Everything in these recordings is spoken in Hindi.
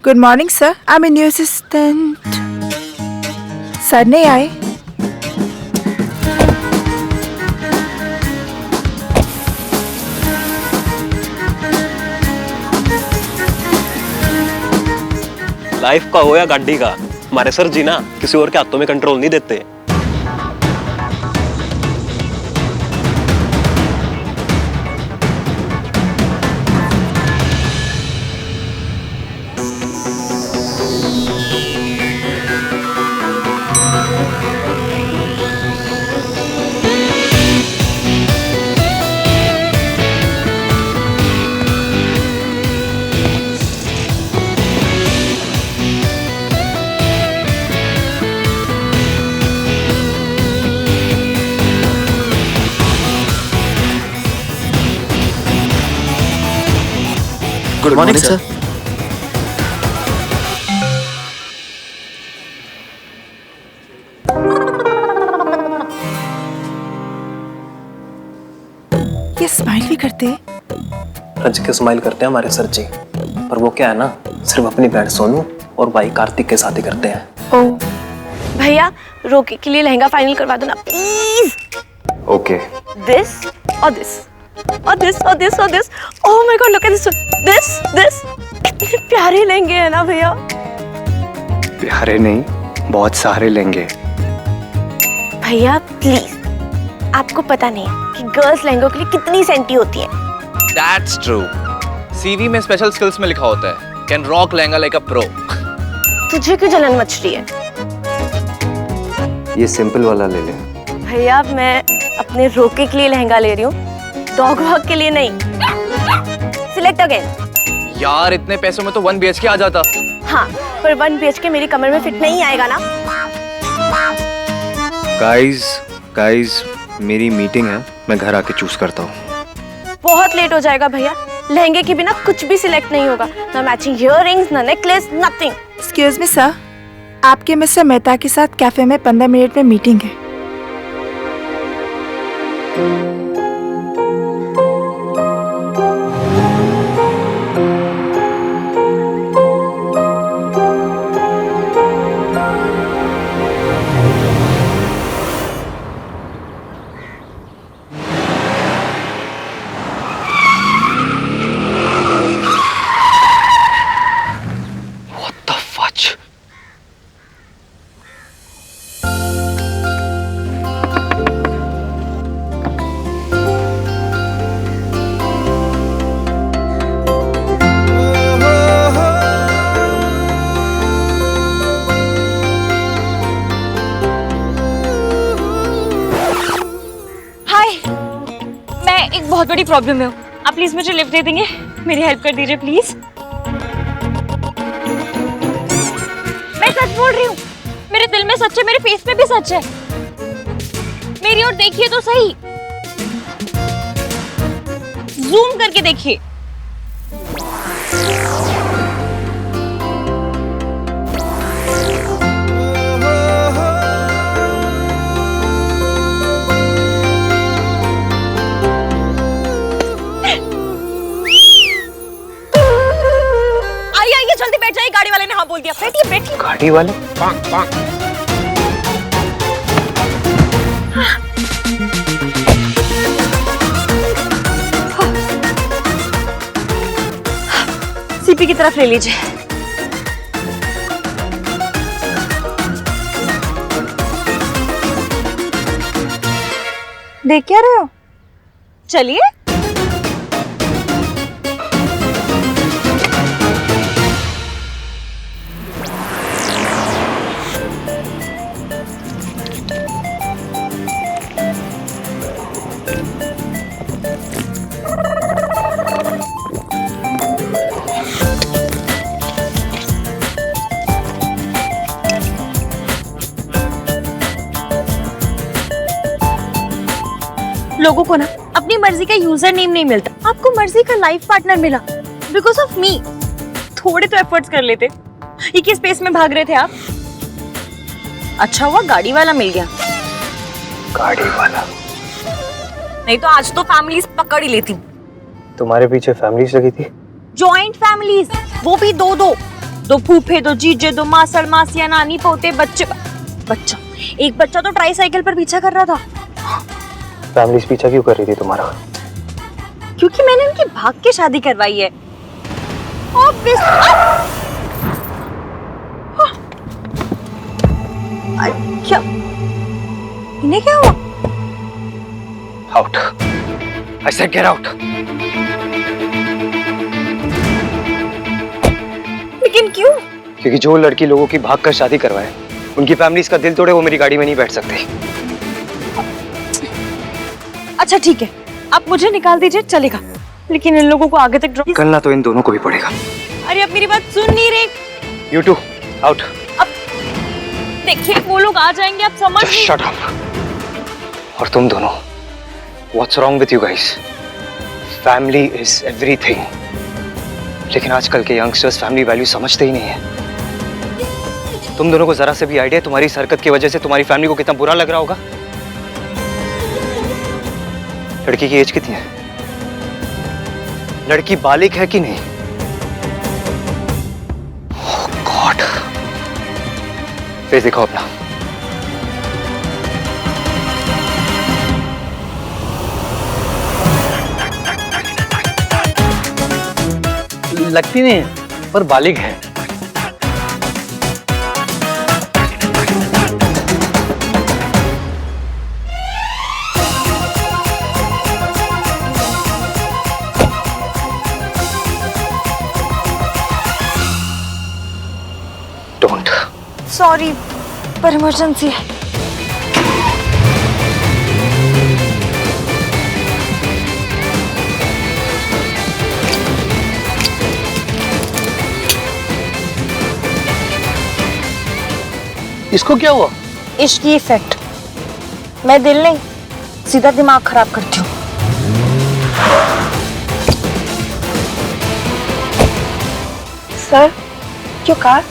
Good morning sir, I am new assistant. Sir नहीं आए। लाइफ का हो या गाड़ी का, हमारे सर जी ना किसी और के हाथों में कंट्रोल नहीं देते। Good morning sir. ये स्माइल भी करते हैं। रज के स्माइल करते हैं हमारे सर जी, पर वो क्या है ना, सिर्फ अपनी बहन सोनू और भाई कार्तिक के साथ ही करते हैं। ओह भैया, रोकी के लिए लहंगा फाइनल करवा दो ना प्लीज। ओके। दिस और दिस और दिस और दिस और this. Oh my God, look at this this. कितने प्यारे लहंगे हैं ना भैया। प्यारे नहीं, बहुत सारे लेंगे। भैया प्लीज, आपको पता नहीं कि गर्ल्स लहंगों के लिए कितनी सेंटी होती है। That's true. CV में स्पेशल स्किल्स में लिखा होता है can rock lehenga like a pro. तुझे क्यों जलन मच रही है? ये सिंपल वाला ले ले। भैया मैं अपने रोके के लिए लहंगा ले रही हूँ, डॉग वॉक के लिए नहीं। Select again. यार इतने पैसों में तो 1 BHK आ जाता। हाँ, पर 1 BHK मेरी कमर में फिट नहीं आएगा ना। गाइस मेरी मीटिंग है, मैं घर आके चूज करता हूँ। बहुत लेट हो जाएगा भैया, लहंगे के बिना कुछ भी सिलेक्ट नहीं होगा। ना मैचिंग इयररिंग्स, ना necklace, nothing. Excuse me sir, आपके मिस्टर मेहता के साथ कैफे में 15 मिनट में मीटिंग है। एक बहुत बड़ी प्रॉब्लम में हूँ, आप प्लीज मुझे लिफ्ट दे देंगे? मेरी हेल्प कर दीजिए प्लीज। मैं सच बोल रही हूँ, मेरे दिल में सच है, मेरे फेस में भी सच है। मेरी ओर देखिए तो सही, जूम करके देखिए। जल्दी बैठ जाइए, गाड़ी वाले ने हाँ बोल दिया। बैठिए बैठिए। गाड़ी वाले? सीपी की तरफ ले लीजिए। देख क्या रहे हो? चलिए। लोगों को ना अपनी मर्जी का यूजर नेम नहीं मिलता, आपको मर्जी का लाइफ पार्टनर मिला बिकॉज ऑफ मी। थोड़े तो एफर्ट्स कर लेते। ये किस स्पेस में भाग रहे थे आप? अच्छा हुआ गाड़ी वाला मिल गया। गाड़ी वाला? नहीं तो आज तो फैमिलीज पकड़ ही लेती। तुम्हारे पीछे फैमिलीज लगी थी? जॉइंट फैमिलीज, वो भी 2-2। दो फूफे, दो जीजे, दो मासड़ मासिया, नानी पोते, बच्चे। बच्चा, एक बच्चा तो ट्राईसाइकिल पर पीछा कर रहा था। फैमिली पीछा क्यों कर रही थी तुम्हारा? क्योंकि मैंने उनकी भाग के शादी करवाई है। क्या इन्हें क्या हुआ? Out, I said get out. लेकिन क्यों? क्योंकि जो लड़की लोगों की भाग कर शादी करवाए, उनकी फैमिलीज का दिल तोड़े, वो मेरी गाड़ी में नहीं बैठ सकती। अच्छा ठीक है, आप मुझे निकाल दीजिए, चलेगा, लेकिन इन लोगों को आगे तक ड्रॉप। निकलना तो इन दोनों को भी पड़ेगा। अरे अब मेरी बात सुन नहीं रहे। You too, out. अब देखिए वो लोग आ जाएंगे, आप समझ नहीं। Shut up. और तुम दोनों, what's wrong with you guys? Family is everything. लेकिन आजकल के यंगस्टर्स फैमिली वैल्यू समझते ही नहीं है। तुम दोनों को जरा से भी आइडिया तुम्हारी इस हरकत की वजह से तुम्हारी फैमिली को कितना बुरा लग रहा होगा? लड़की की एज कितनी है? लड़की बालिग है कि नहीं? Oh God. फेस दिखाओ अपना। लगती नहीं है पर बालिग है। Don't. सॉरी, पर इमरजेंसी है। इसको क्या हुआ? इश्क की इफेक्ट। मैं दिल नहीं, सीधा दिमाग खराब करती हूँ। सर, क्यों कार?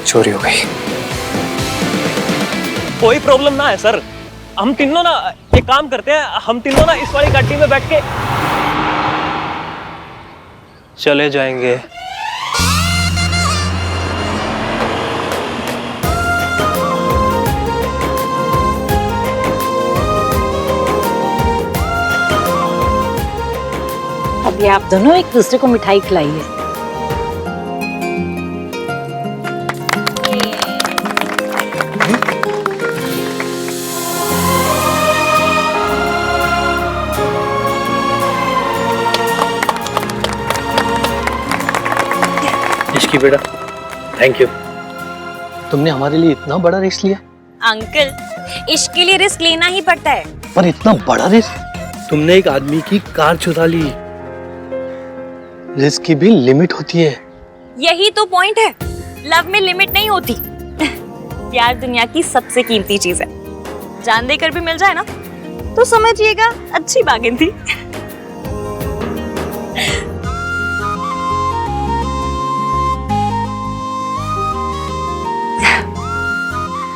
चोरी हो गई। कोई प्रॉब्लम ना है सर, हम तीनों ना एक काम करते हैं, हम तीनों ना इस वाली गाड़ी में बैठ के चले जाएंगे। अभी आप दोनों एक दूसरे को मिठाई खिलाइए। इसकी बेटा, थैंक यू। तुमने हमारे लिए इतना बड़ा रिस्क लिया। अंकल, इश्क के लिए रिस्क लेना ही पड़ता है। पर इतना बड़ा रिस्क? तुमने एक आदमी की कार चुरा ली। रिस्क की भी लिमिट होती है। यही तो पॉइंट है, लव में लिमिट नहीं होती। प्यार दुनिया की सबसे कीमती चीज है, जान देकर भी मिल जाए ना तो समझिएगा अच्छी बार्गेन थी।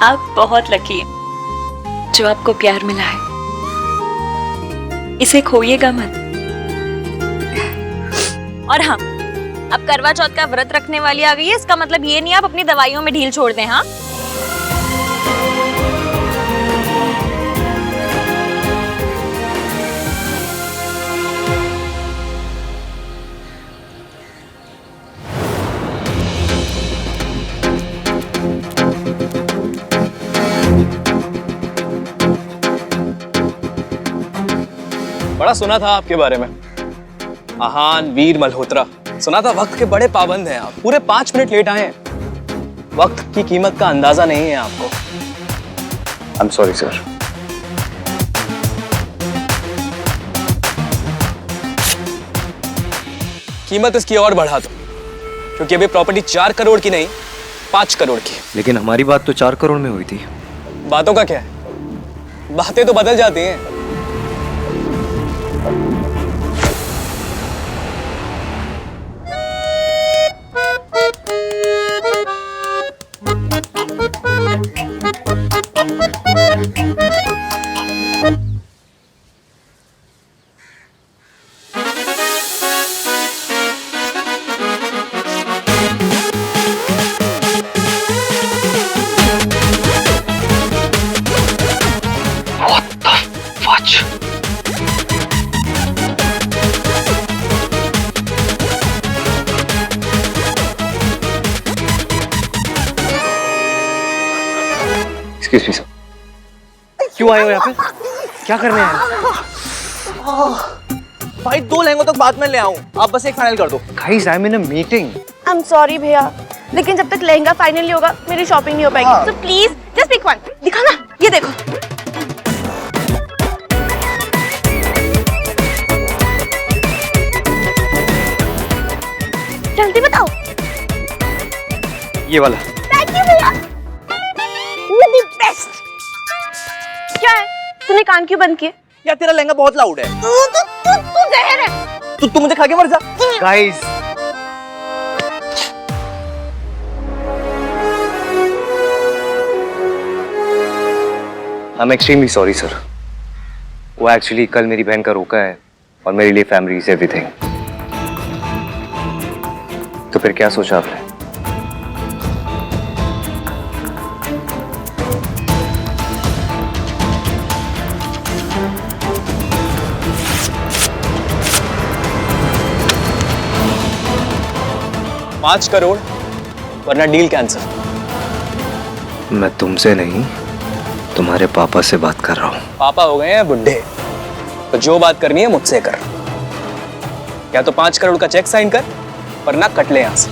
आप बहुत लकी हैं जो आपको प्यार मिला है, इसे खोइएगा मत। और हाँ, अब करवा चौथ का व्रत रखने वाली आ गई है, इसका मतलब ये नहीं आप अपनी दवाइयों में ढील छोड़ दें। हाँ, बड़ा सुना था आपके बारे में, आहान वीर मल्होत्रा। सुना था वक्त के बड़े पाबंद हैं आप, पूरे 5 मिनट लेट आए हैं। वक्त की कीमत का अंदाजा नहीं है आपको। I'm sorry, sir. कीमत इसकी और बढ़ा दो, क्योंकि अभी प्रॉपर्टी 4 करोड़ की नहीं 5 करोड़ की है। लेकिन हमारी बात तो 4 करोड़ में हुई थी। बातों का क्या है, बातें तो बदल जाती हैं। एक्सक्यूज मी सर, क्यों आए हो यहाँ पे? क्या करने आए हो? भाई 2 लहंगों तक बाद में ले आऊं, आप बस एक फाइनल कर दो। Guys, I'm in a meeting. I am sorry भैया, लेकिन जब तक लहंगा फाइनल नहीं होगा मेरी शॉपिंग नहीं हो पाएगी। So please just pick one. दिखा ना, ये देखो। जल्दी बताओ। ये वाला। थैंक यू भैया, यू द बेस्ट। क्या है, तूने कान क्यों बंद किए? यार तेरा लहंगा बहुत लाउड है। तू जहर है। तू मुझे खा के मर जा। Guys. I'm extremely sorry, sir. वो एक्चुअली कल मेरी बहन का रोका है और मेरे लिए फैमिली इज एवरीथिंग। तो फिर क्या सोचा आपने? $5 करोड़ वरना डील कैंसिल। मैं तुमसे नहीं, तुम्हारे पापा से बात कर रहा हूँ। पापा हो गए हैं बुढ़े, तो जो बात करनी है मुझसे कर। या तो 5 करोड़ का चेक साइन कर वरना कट ले यहां से।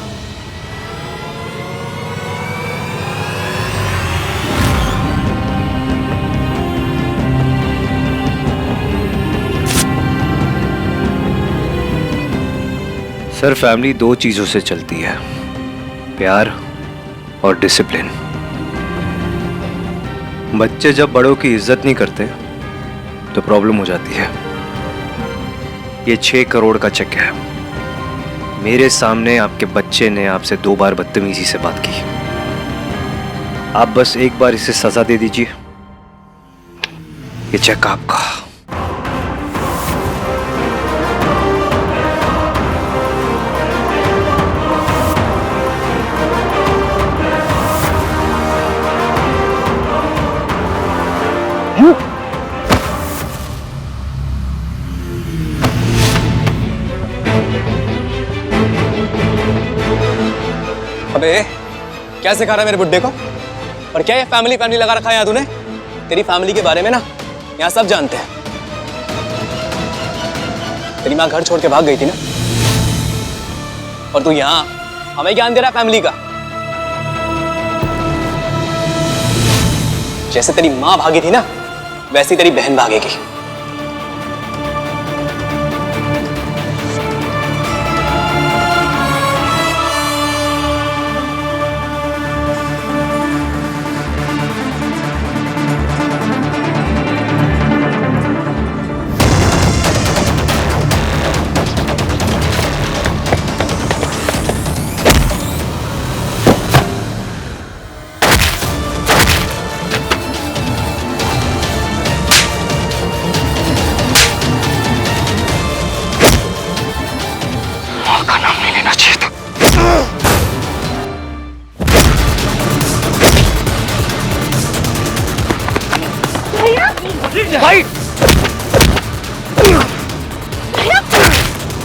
सर, फैमिली 2 चीजों से चलती है, प्यार और डिसिप्लिन। बच्चे जब बड़ों की इज्जत नहीं करते तो प्रॉब्लम हो जाती है। ये 6 करोड़ का चेक है। मेरे सामने आपके बच्चे ने आपसे 2 बार बदतमीजी से बात की। आप बस एक बार इसे सजा दे दीजिए, ये चेक आपका। अबे क्या सिखा रहा है मेरे बुड्ढे को? और क्या ये फैमिली फैमिली लगा रखा है यहाँ तूने? तेरी फैमिली के बारे में ना यहाँ सब जानते हैं। तेरी माँ घर छोड़ के भाग गई थी ना, और तू यहाँ हमें ज्ञान दे रहा है फैमिली का। जैसे तेरी माँ भागी थी ना, वैसी तेरी बहन भागेगी। का नाम नहीं लेना चाहिए था। भाई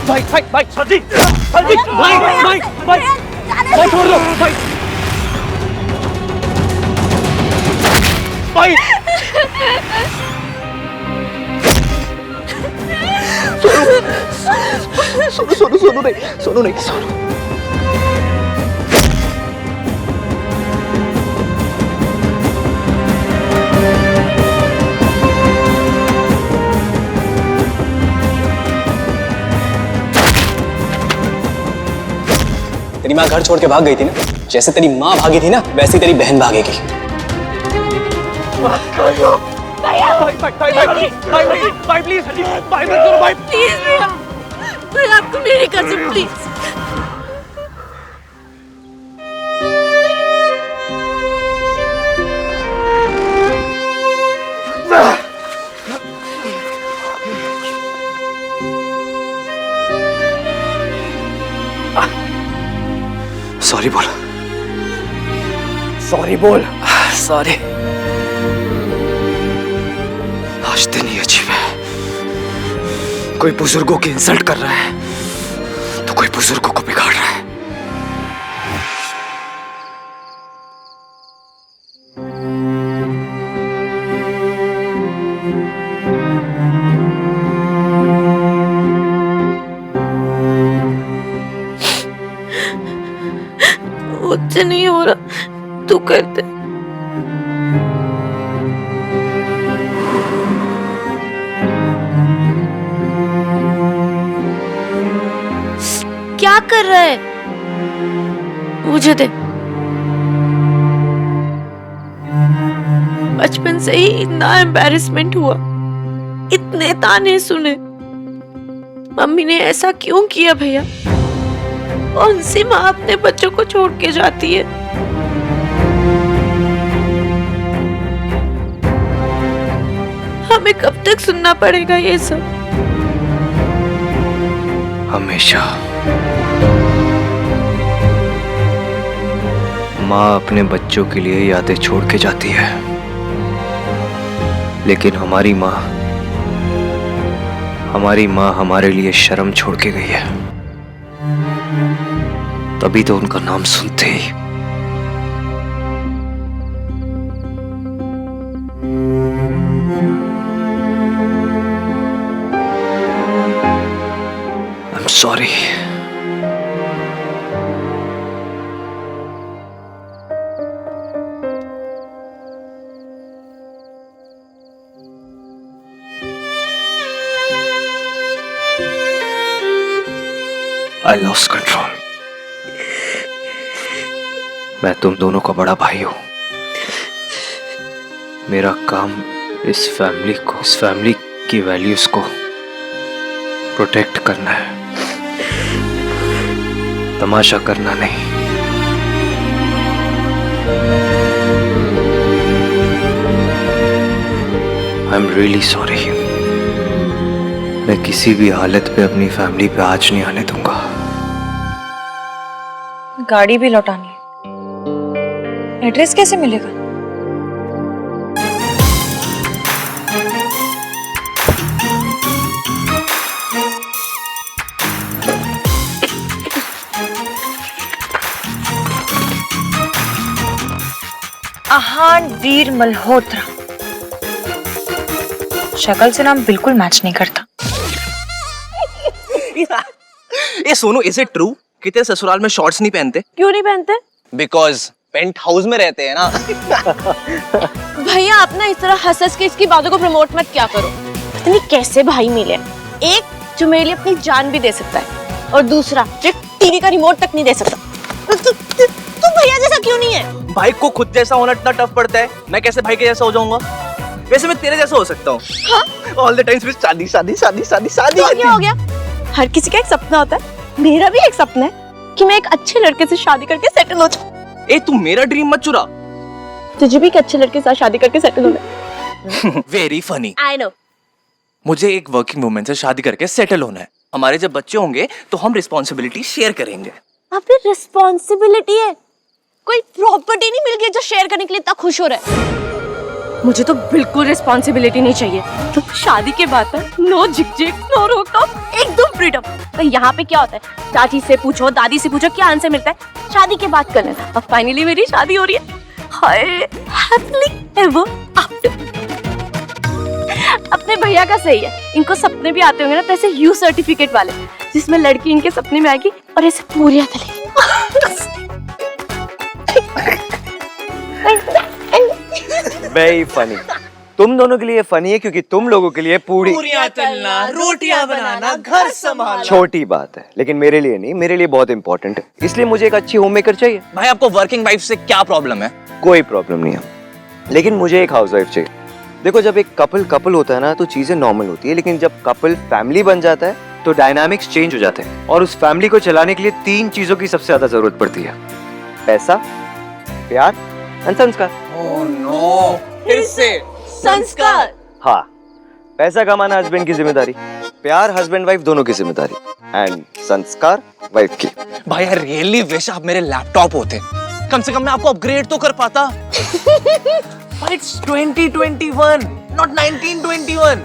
भाई भाई भाई सर जी, सर जी, भाई भाई भाई भाई छोड़ दो भाई भाई। सोनू नहीं। तेरी माँ घर छोड़ के भाग गई थी ना, जैसे तेरी माँ भागी थी ना, वैसे तेरी बहन भागेगी। भाई प्लीज, भाई मत करो भाई, प्लीज भैया, मैं आपको मेरी कसम, प्लीज। सॉरी बोल। सॉरी बोल। सॉरी। आज दिन ही अजीब है। कोई बुजुर्गों की इंसल्ट कर रहा है तो कोई बुजुर्गों को बिगाड़ रहा है। करते। क्या कर रहा है? मुझे दे। बचपन से ही इतना एम्बैरेसमेंट हुआ, इतने ताने सुने। मम्मी ने ऐसा क्यों किया भैया? कौन सी माँ अपने बच्चों को छोड़ के जाती है? हमें कब तक सुनना पड़ेगा ये सब? हमेशा। माँ अपने बच्चों के लिए यादें छोड़ के जाती है, लेकिन हमारी माँ हमारे लिए शर्म छोड़ के गई है। तभी तो उनका नाम सुनते ही I'm sorry. I lost control. मैं तुम दोनों का बड़ा भाई हूं। मेरा काम इस फैमिली की वैल्यूज को प्रोटेक्ट करना है, तमाशा करना नहीं। I am really sorry. मैं किसी भी हालत पे अपनी फैमिली पे आँच नहीं आने दूंगा। गाड़ी भी लौटानी है, एड्रेस कैसे मिलेगा? आहान वीर मल्होत्रा। शक्ल से नाम बिल्कुल मैच नहीं करता। ये सोनू, इज इट ट्रू कि तेरे ससुराल में शॉर्ट्स नहीं पहनते? क्यों नहीं पहनते? बिकॉज पेंट हाउस में रहते हैं ना। भैया आप ना इस तरह हंस हंस के इसकी बातों को प्रमोट मत क्या करो। पता नहीं कैसे भाई मिले, एक जो मेरे लिए अपनी जान भी दे सकता है और दूसरा जो टीवी का रिमोट तक नहीं दे सकता। तू भैया जैसा क्यों नहीं है? भाई को खुद जैसा होना इतना टफ पड़ता है, मैं कैसे भाई के जैसा हो जाऊंगा? वैसे मैं तेरे जैसा हो सकता हूँ। ऑल द टाइम्स शादी शादी शादी शादी शादी। हो गया। हर किसी का एक सपना होता है, मेरा भी एक सपना है कि मैं एक अच्छे लड़के से शादी करके सेटल हो जाऊं। ए तू मेरा ड्रीम मत चुरा। तुझे भी एक अच्छे लड़के के साथ शादी करके सेटल होना है। Very funny. I know. मुझे एक वर्किंग वुमन से शादी करके सेटल होना है। हमारे जब बच्चे होंगे तो हम रिस्पॉन्सिबिलिटी शेयर करेंगे। आपकी रिस्पॉन्सिबिलिटी है, कोई प्रॉपर्टी नहीं मिल गई जो शेयर करने के लिए इतना खुश हो रहा है। मुझे तो बिल्कुल रिस्पॉन्सिबिलिटी नहीं चाहिए। तो शादी के बाद नो झिकझिक, नो रोक-टोक, एकदम फ्रीडम। तो यहाँ पे क्या होता है, चाची से पूछो, दादी से पूछो, क्या आंसर मिलता है? शादी के बाद कर लेना। अब फाइनली मेरी शादी हो रही है। हाय हैप्पीली एवर आफ्टर। अपने भैया का सही है, इनको सपने भी आते होंगे ना, ऐसे यू सर्टिफिकेट वाले जिसमें लड़की इनके सपने में आएगी और ऐसे पूरी चलेगी। Very funny. तुम दोनों के लिए फनी है क्योंकि तुम लोगों के लिए पूरियां तलना, रोटियां बनाना, घर संभालना छोटी बात है, लेकिन मेरे लिए नहीं, मेरे लिए बहुत इंपॉर्टेंट है। इसलिए मुझे एक अच्छी होममेकर चाहिए। भाई आपको वर्किंग वाइफ से क्या प्रॉब्लम है? कोई प्रॉब्लम नहीं है, लेकिन मुझे एक हाउसवाइफ चाहिए। देखो, जब एक कपल होता है ना तो चीजें नॉर्मल होती है, लेकिन जब कपल फैमिली बन जाता है तो डायनामिक्स चेंज हो जाते हैं। और उस फैमिली को चलाने के लिए 3 चीजों की सबसे ज्यादा जरूरत पड़ती है: पैसा, प्यार एंड संस्कार। ओह नो, फिर से संस्कार। हाँ, पैसा कमाना हस्बैंड की जिम्मेदारी, प्यार हस्बैंड वाइफ दोनों की जिम्मेदारी, एंड संस्कार वाइफ की। भाई आई रियली विश आप मेरे लैपटॉप होते, कम से कम मैं आपको अपग्रेड तो कर पाता। भाई इट्स 2021 नॉट 1921।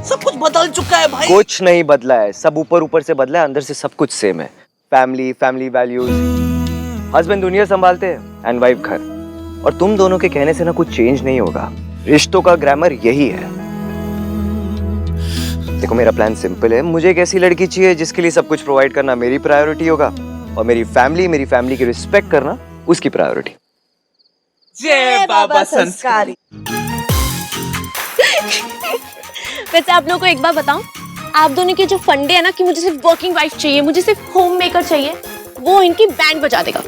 सब कुछ बदल चुका है भाई। कुछ नहीं बदला है, सब ऊपर ऊपर से बदला है, अंदर से सब कुछ सेम है। फैमिली वैल्यूज, हस्बैंड दुनिया संभालते हैं एंड वाइफ घर। और तुम दोनों के कहने से ना कुछ चेंज नहीं होगा। रिश्तों का ग्रामर यही है। देखो, मेरा प्लान सिंपल है। मुझे एक ऐसी लड़की चाहिए जिसके लिए सब कुछ प्रोवाइड करना मेरी प्रायोरिटी होगा और मेरी फैमिली की रिस्पेक्ट करना उसकी प्रायोरिटी। जय बाबा संस्कारी। वैसे आप लोगों को एक बार बताऊं, आप दोनों के जो फंडे है ना कि मुझे सिर्फ वर्किंग वाइफ चाहिए, मुझे सिर्फ होम मेकर चाहिए, वो इनकी बैंड बजा देगा।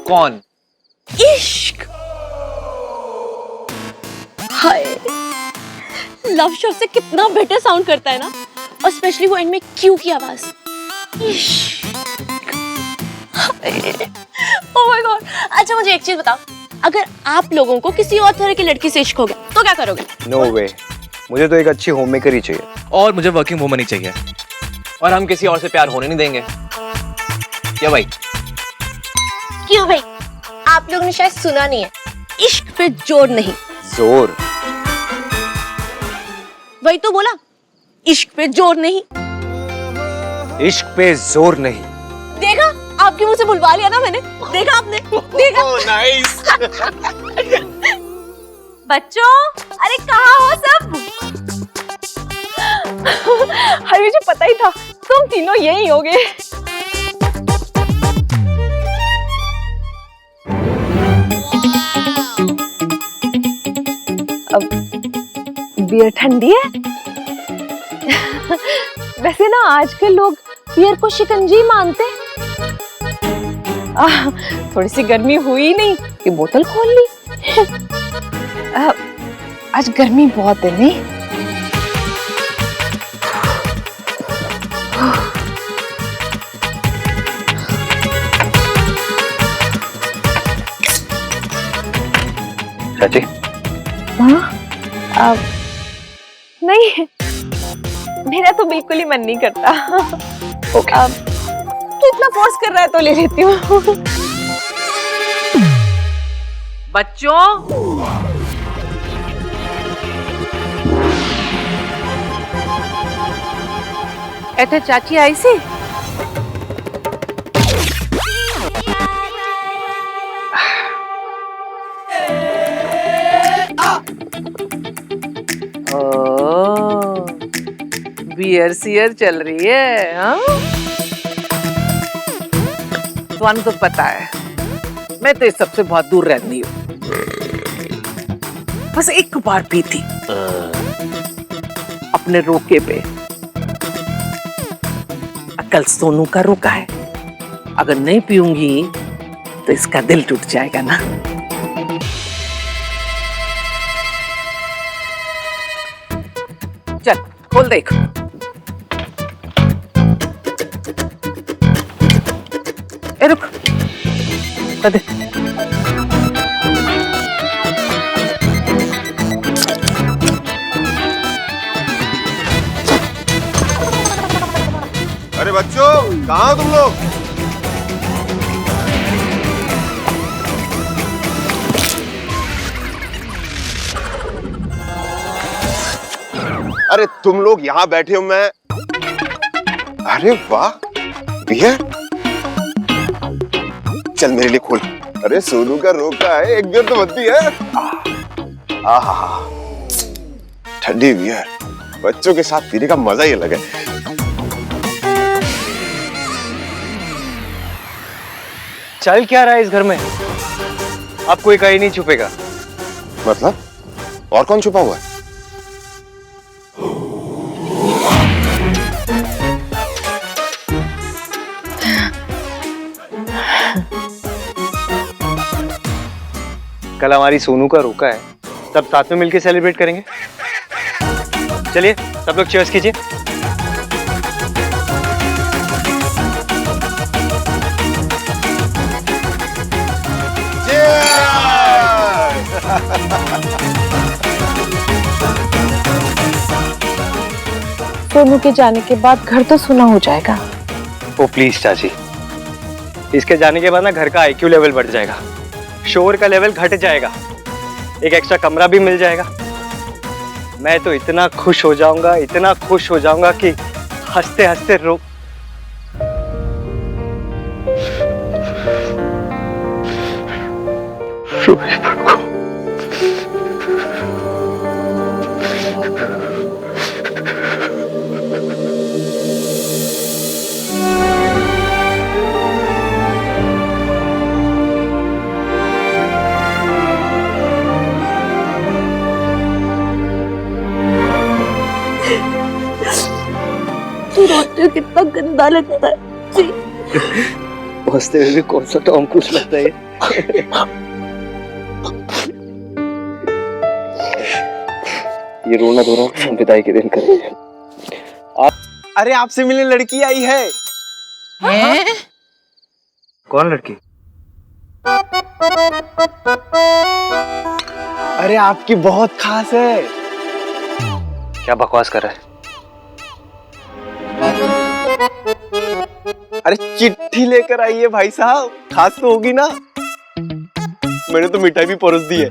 कौन? इश्क। हाय, लव शब्द से कितना बेटर साउंड करता है ना, और स्पेशली वो इनमें क्यू की आवाज। इश्क। Oh my God. अच्छा मुझे एक चीज बताओ, अगर आप लोगों को किसी और तरह की लड़की से इश्क हो गया तो क्या करोगे? नो वे, मुझे तो एक अच्छी होम मेकर ही चाहिए। और मुझे वर्किंग वुमन ही चाहिए। और हम किसी और से प्यार होने नहीं देंगे। क्या भाई? क्यों भाई? आप लोगों ने शायद सुना नहीं है, इश्क पे जोर नहीं, जोर। वही तो बोला, इश्क पे जोर नहीं। इश्क पे जोर नहीं। देखा, आपके मुंह से बुलवा लिया ना मैंने। देखा आपने? देखा? नाइस। बच्चों, अरे कहाँ हो सब? अरे मुझे पता ही था तुम तीनों यही होगे। अब बियर ठंडी है। वैसे ना आजकल लोग बियर को शिकंजी मानते हैं। थोड़ी सी गर्मी हुई नहीं कि बोतल खोल ली। आज गर्मी बहुत है नहीं? चाची। हाँ, नहीं, मेरा तो बिल्कुल ही मन नहीं करता। ओके। तू इतना फोर्स कर रहा है तो ले लेती हूँ। बच्चों, ऐसे चाची आई सी। बियर सियर चल रही है। हाँ, तुम तो पता है मैं तो इस सबसे बहुत दूर रहती हूँ। बस एक बार पी थी अपने रोके पे। कल सोनू का रोका है, अगर नहीं पीऊंगी तो इसका दिल टूट जाएगा ना। चल खोल देख। ए रुक, दे। अरे बच्चों, कहाँ हो तुम लोग? अरे तुम लोग यहाँ बैठे हो, मैं। अरे वाह, बियर। चल मेरे लिए खोल। अरे सोनू का रोका है, एक बियर तो बनती है। आहा, ठंडी बियर बच्चों के साथ पीने का मजा ही अलग है। चल क्या रहा है इस घर में? अब कोई कहीं नहीं छुपेगा। मतलब? और कौन छुपा हुआ है? कल हमारी सोनू का रोका है, सब साथ में मिलकर सेलिब्रेट करेंगे। चलिए सब लोग चीयर्स कीजिए। सोनू के जाने के बाद घर तो सुना हो जाएगा। ओ प्लीज चाची, इसके जाने के बाद ना घर का आईक्यू लेवल बढ़ जाएगा, शोर का लेवल घट जाएगा, एक एक्स्ट्रा कमरा भी मिल जाएगा। मैं तो इतना खुश हो जाऊंगा, इतना खुश हो जाऊंगा कि हंसते हंसते रो। सोचती हूँ कितना गंदा लगता है जी। हंसते हुए भी कौन सा टॉम क्रूज लगता है। ये रोना धोना विदाई के दिन करेंगे। अरे आपसे मिलने लड़की आई है। कौन लड़की? अरे आपकी बहुत खास है। क्या बकवास कर रहा है? अरे चिट्ठी लेकर आई है भाई साहब, खास तो होगी ना। मैंने तो मिठाई भी परोस दी है।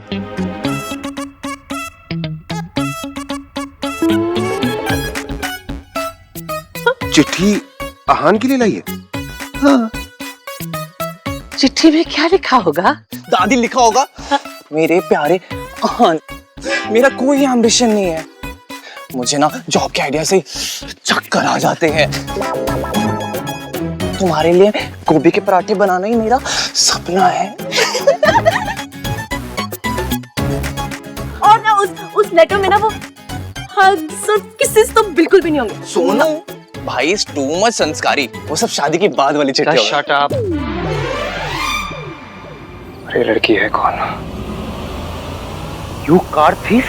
चिट्ठी आहान के लिए लाई है? चिट्ठी में क्या लिखा होगा? दादी लिखा होगा, मेरे प्यारे आहान, मेरा कोई एम्बिशन नहीं है। मुझे ना जॉब के आइडिया से चक्कर आ जाते हैं। तुम्हारे लिए गोभी के पराठे बनाना ही मेरा सपना है। और ना उस लेटर में ना वो हग्स और किसेस तो बिल्कुल भी नहीं होंगे। सोनू भाई इज टू मच संस्कारी, वो सब शादी की बाद वाली चिट्ठी होगी। Shut up. अरे लड़की है कौन? You car thief?